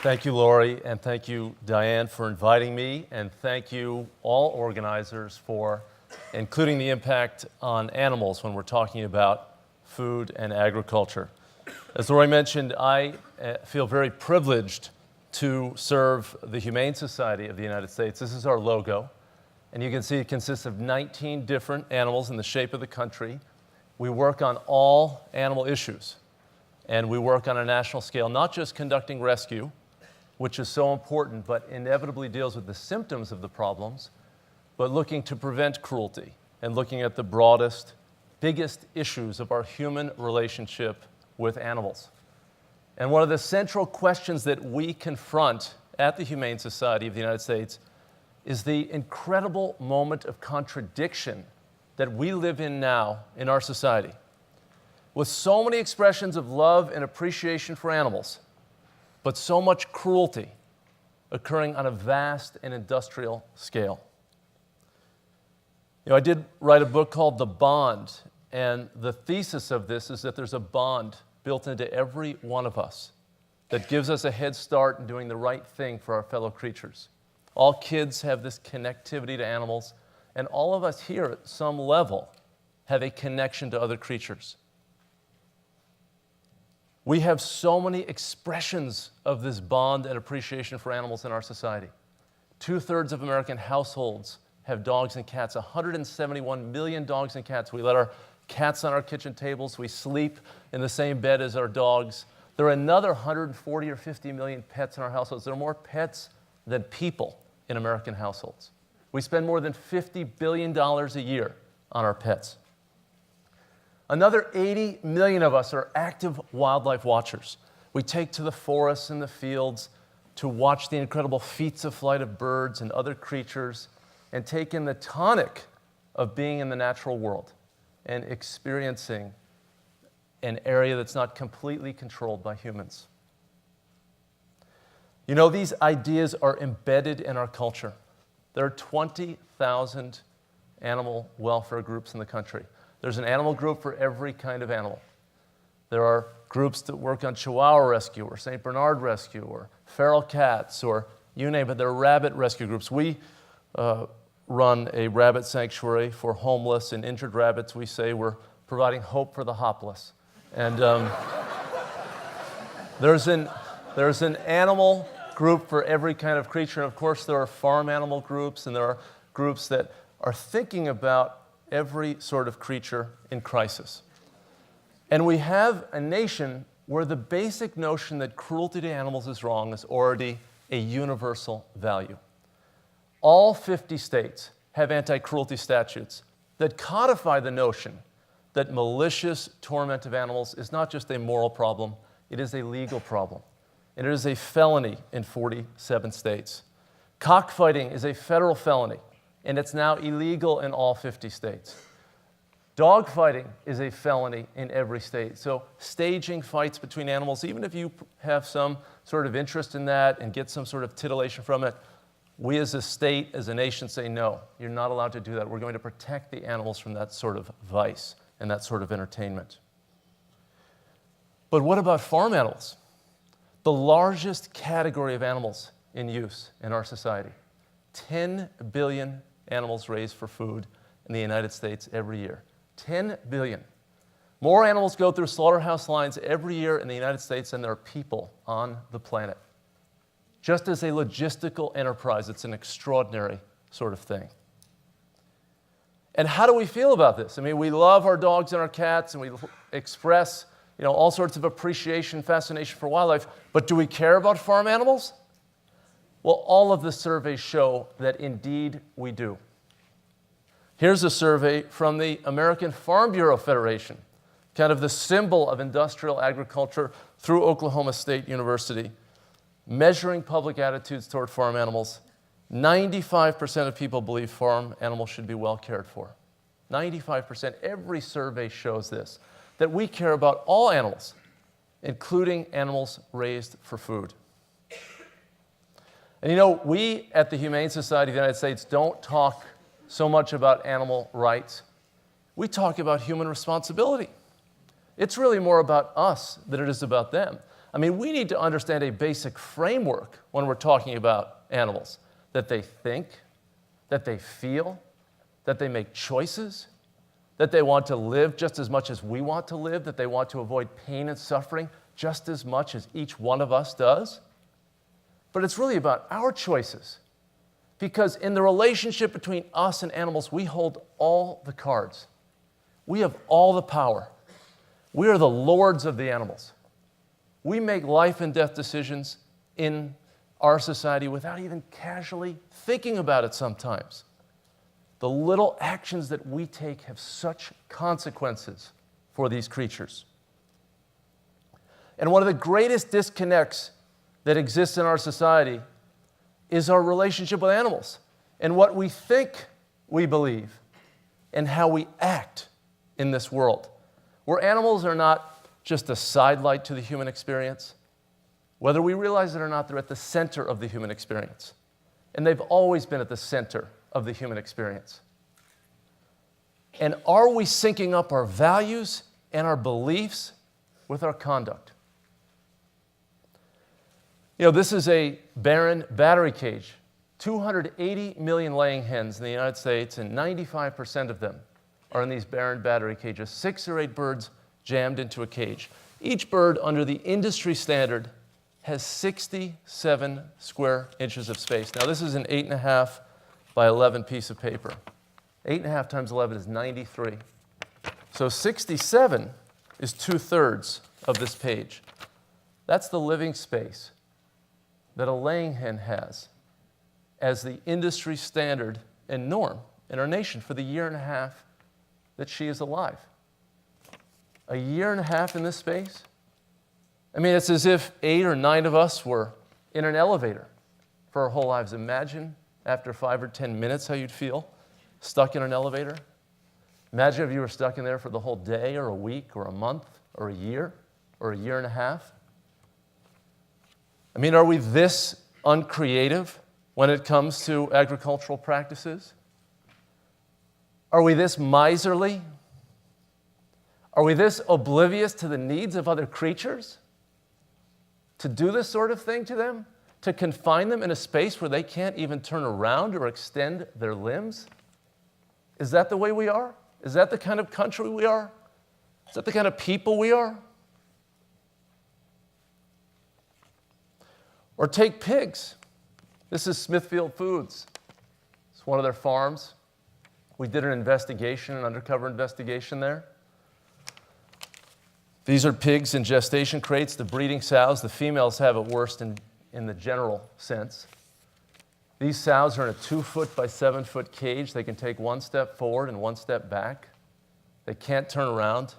Thank you, Lori, and thank you, Diane, for inviting me, and thank you, all organizers, for including the impact on animals when we're talking about food and agriculture. As Lori mentioned, I feel very privileged to serve the Humane Society of the United States. This is our logo, and you can see it consists of 19 different animals in the shape of the country. We work on all animal issues, and we work on a national scale, not just conducting rescue, which is so important, but inevitably deals with the symptoms of the problems, but looking to prevent cruelty and looking at the broadest, biggest issues of our human relationship with animals. And one of the central questions that we confront at the Humane Society of the United States is the incredible moment of contradiction that we live in now in our society. With so many expressions of love and appreciation for animals, but so much cruelty occurring on a vast and industrial scale. I did write a book called The Bond, and the thesis of this is that there's a bond built into every one of us that gives us a head start in doing the right thing for our fellow creatures. All kids have this connectivity to animals, and all of us here at some level have a connection to other creatures. We have so many expressions of this bond and appreciation for animals in our society. 2/3 of American households have dogs and cats, 171 million dogs and cats. We let our cats on our kitchen tables. We sleep in the same bed as our dogs. There are another 140 or 50 million pets in our households. There are more pets than people in American households. We spend more than $50 billion a year on our pets. Another 80 million of us are active wildlife watchers. We take to the forests and the fields to watch the incredible feats of flight of birds and other creatures and take in the tonic of being in the natural world and experiencing an area that's not completely controlled by humans. These ideas are embedded in our culture. There are 20,000 animal welfare groups in the country. There's an animal group for every kind of animal. There are groups that work on Chihuahua rescue or St. Bernard rescue or feral cats or you name it. There are rabbit rescue groups. We run a rabbit sanctuary for homeless and injured rabbits. We say we're providing hope for the hopless. And there's an animal group for every kind of creature. And of course, there are farm animal groups, and there are groups that are thinking about every sort of creature in crisis. And we have a nation where the basic notion that cruelty to animals is wrong is already a universal value. All 50 states have anti-cruelty statutes that codify the notion that malicious torment of animals is not just a moral problem, it is a legal problem. And it is a felony in 47 states. Cockfighting is a federal felony, and it's now illegal in all 50 states. Dogfighting is a felony in every state. So staging fights between animals, even if you have some sort of interest in that and get some sort of titillation from it, we as a state, as a nation say, no, you're not allowed to do that. We're going to protect the animals from that sort of vice and that sort of entertainment. But what about farm animals? The largest category of animals in use in our society. 10 billion animals raised for food in the United States every year. 10 billion. More animals go through slaughterhouse lines every year in the United States than there are people on the planet. Just as a logistical enterprise, it's an extraordinary sort of thing. And how do we feel about this? I mean, we love our dogs and our cats, and we express, all sorts of appreciation, fascination for wildlife, but do we care about farm animals? Well, all of the surveys show that indeed we do. Here's a survey from the American Farm Bureau Federation, kind of the symbol of industrial agriculture through Oklahoma State University, measuring public attitudes toward farm animals. 95% of people believe farm animals should be well cared for. 95%. Every survey shows this, that we care about all animals including animals raised for food. And you know, we at the Humane Society of the United States don't talk so much about animal rights. We talk about human responsibility. It's really more about us than it is about them. I mean, we need to understand a basic framework when we're talking about animals, that they think, that they feel, that they make choices, that they want to live just as much as we want to live, that they want to avoid pain and suffering just as much as each one of us does. But it's really about our choices, because in the relationship between us and animals, we hold all the cards. We have all the power. We are the lords of the animals. We make life and death decisions in our society without even casually thinking about it sometimes. The little actions that we take have such consequences for these creatures. And one of the greatest disconnects that exists in our society is our relationship with animals and what we think we believe and how we act in this world, where animals are not just a sidelight to the human experience. Whether we realize it or not, they're at the center of the human experience. And they've always been at the center of the human experience. And are we syncing up our values and our beliefs with our conduct? You know, this is a barren battery cage. 280 million laying hens in the United States, and 95% of them are in these barren battery cages. 6 or 8 birds jammed into a cage. Each bird, under the industry standard, has 67 square inches of space. Now, this is an 8.5 by 11 piece of paper. 8.5 times 11 is 93. So 67 is 2/3 of this page. That's the living space that a laying hen has as the industry standard and norm in our nation for the 1.5 years that she is alive. 1.5 years in this space? I mean, it's as if 8 or 9 of us were in an elevator for our whole lives. Imagine after 5 or 10 minutes how you'd feel stuck in an elevator. Imagine if you were stuck in there for the whole day or a week or a month or a year or 1.5 years. I mean, are we this uncreative when it comes to agricultural practices? Are we this miserly? Are we this oblivious to the needs of other creatures? To do this sort of thing to them? To confine them in a space where they can't even turn around or extend their limbs? Is that the way we are? Is that the kind of country we are? Is that the kind of people we are? Or take pigs. This is Smithfield Foods. It's one of their farms. We did an investigation, an undercover investigation there. These are pigs in gestation crates, the breeding sows. The females have it worst in the general sense. These sows are in a 2-foot by 7-foot cage. They can take 1 step forward and 1 step back. They can't turn around.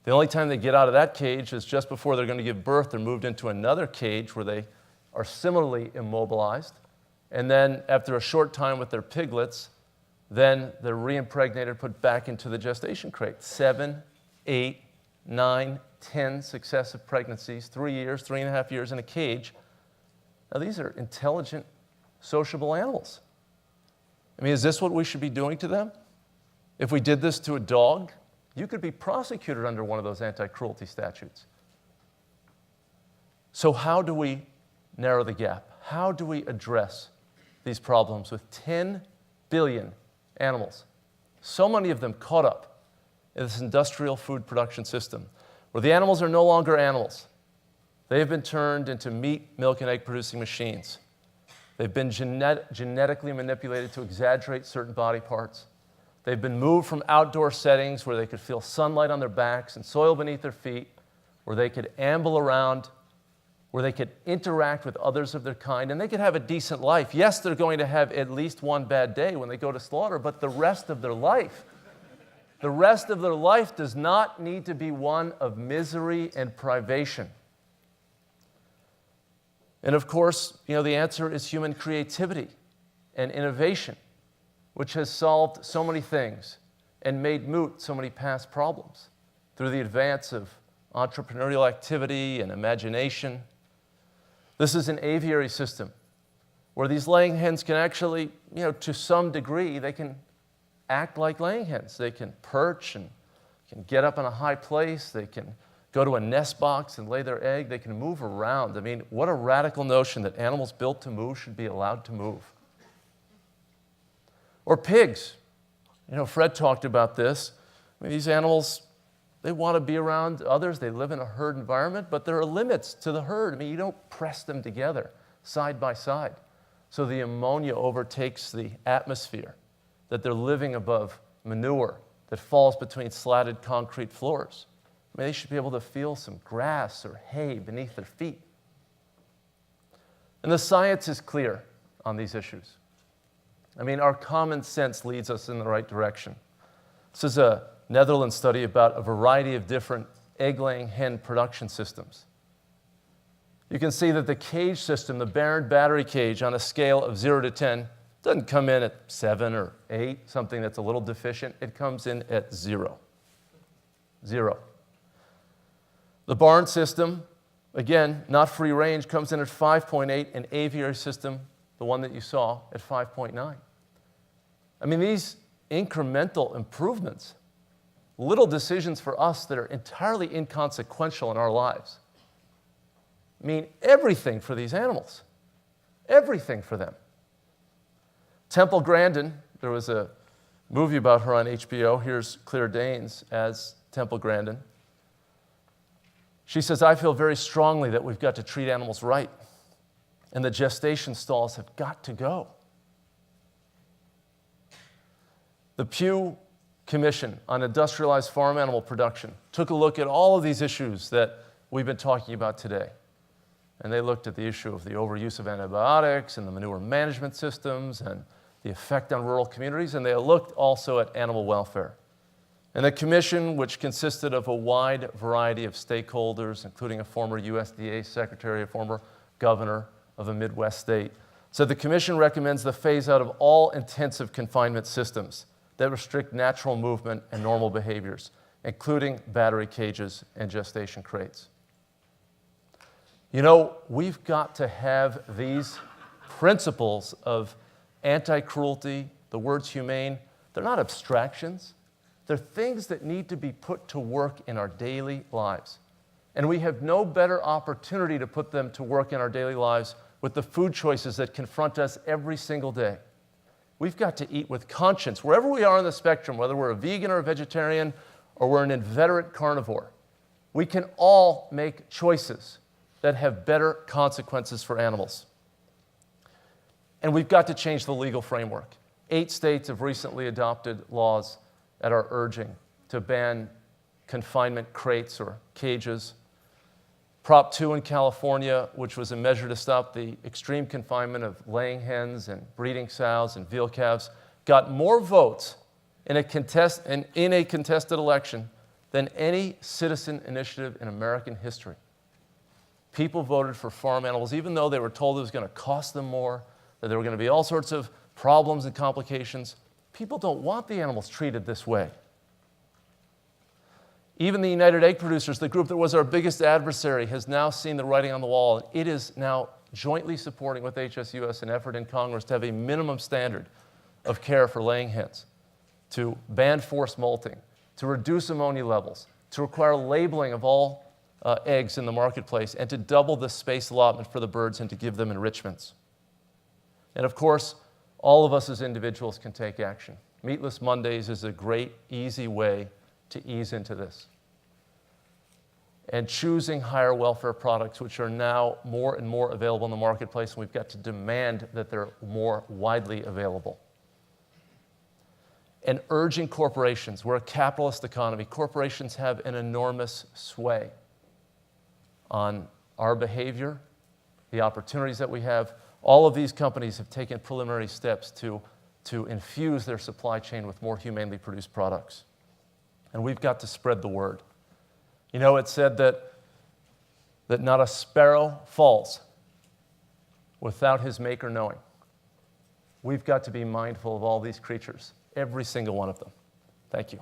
The only time they get out of that cage is just before they're going to give birth. They're moved into another cage where they are similarly immobilized. And then after a short time with their piglets, then they're reimpregnated, put back into the gestation crate. 7, 8, 9, 10 successive pregnancies, 3 years, 3.5 years in a cage. Now, these are intelligent, sociable animals. I mean, is this what we should be doing to them? If we did this to a dog, you could be prosecuted under one of those anti-cruelty statutes. So how do we narrow the gap? How do we address these problems with 10 billion animals, so many of them caught up in this industrial food production system, where the animals are no longer animals. They have been turned into meat, milk, and egg-producing machines. They've been genetically manipulated to exaggerate certain body parts. They've been moved from outdoor settings where they could feel sunlight on their backs and soil beneath their feet, where they could amble around, where they could interact with others of their kind, and they could have a decent life. Yes, they're going to have at least one bad day when they go to slaughter, but the rest of their life does not need to be one of misery and privation. And of course, the answer is human creativity and innovation, which has solved so many things and made moot so many past problems through the advance of entrepreneurial activity and imagination. This is an aviary system where these laying hens can actually, to some degree, they can act like laying hens. They can perch and can get up in a high place. They can go to a nest box and lay their egg. They can move around. I mean, what a radical notion that animals built to move should be allowed to move. Or pigs. Fred talked about this. I mean, these animals, they want to be around others. They live in a herd environment, but there are limits to the herd. I mean, you don't press them together side by side. So the ammonia overtakes the atmosphere, that they're living above manure that falls between slatted concrete floors. I mean, they should be able to feel some grass or hay beneath their feet. And the science is clear on these issues. I mean, our common sense leads us in the right direction. This is a Netherlands study about a variety of different egg-laying hen production systems. You can see that the cage system, the Barron battery cage, on a scale of 0 to 10, doesn't come in at 7 or 8, something that's a little deficient. It comes in at 0. 0. The barn system, again, not free range, comes in at 5.8, an aviary system, the one that you saw, at 5.9. I mean, these incremental improvements, little decisions for us that are entirely inconsequential in our lives, mean everything for these animals, everything for them. Temple Grandin, there was a movie about her on HBO. Here's Claire Danes as Temple Grandin. She says, I feel very strongly that we've got to treat animals right, and the gestation stalls have got to go. The Pew Commission on Industrialized Farm Animal Production took a look at all of these issues that we've been talking about today. And they looked at the issue of the overuse of antibiotics and the manure management systems and the effect on rural communities, and they looked also at animal welfare. And the commission, which consisted of a wide variety of stakeholders, including a former USDA secretary, a former governor of a Midwest state, said the commission recommends the phase-out of all intensive confinement systems that restrict natural movement and normal behaviors, including battery cages and gestation crates. We've got to have these principles of anti-cruelty, the words humane. They're not abstractions. They're things that need to be put to work in our daily lives. And we have no better opportunity to put them to work in our daily lives with the food choices that confront us every single day. We've got to eat with conscience, wherever we are on the spectrum, whether we're a vegan or a vegetarian or we're an inveterate carnivore. We can all make choices that have better consequences for animals. And we've got to change the legal framework. 8 states have recently adopted laws at our urging to ban confinement crates or cages. Prop 2 in California, which was a measure to stop the extreme confinement of laying hens and breeding sows and veal calves, got more votes in a contested election than any citizen initiative in American history. People voted for farm animals, even though they were told it was going to cost them more, that there were going to be all sorts of problems and complications. People don't want the animals treated this way. Even the United Egg Producers, the group that was our biggest adversary, has now seen the writing on the wall. It is now jointly supporting with HSUS an effort in Congress to have a minimum standard of care for laying hens, to ban forced molting, to reduce ammonia levels, to require labeling of all eggs in the marketplace, and to double the space allotment for the birds and to give them enrichments. And of course, all of us as individuals can take action. Meatless Mondays is a great, easy way to ease into this. And choosing higher welfare products, which are now more and more available in the marketplace, and we've got to demand that they're more widely available. And urging corporations, we're a capitalist economy, corporations have an enormous sway on our behavior, the opportunities that we have. All of these companies have taken preliminary steps to infuse their supply chain with more humanely produced products. And we've got to spread the word. It said that not a sparrow falls without his maker knowing. We've got to be mindful of all these creatures, every single one of them. Thank you.